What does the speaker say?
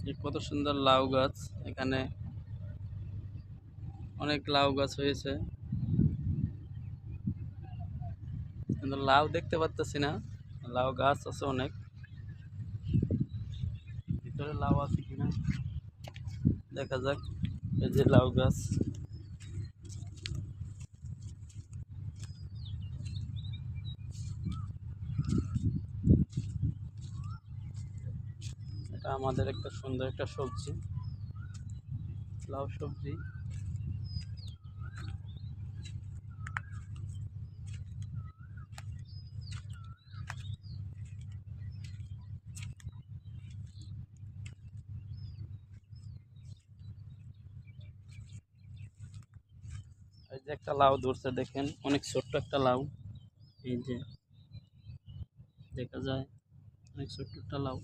এই কত সুন্দর লাউ গাছ। এখানে অনেক লাউ গাছ হয়েছে, কিন্তু লাউ দেখতে পারতেছি না। লাউ গাছ আছে অনেক, ভিতরে লাউ আছে কিনা দেখা যাক। এই যে লাউ গাছ, এটা আমাদের একটা সুন্দর একটা সবজি, লাউ সবজি। এই যে একটা লাউ ধরছে দেখেন, অনেক ছোট্ট একটা লাউ। এই যে দেখা যায় অনেক ছোট্ট একটা লাউ।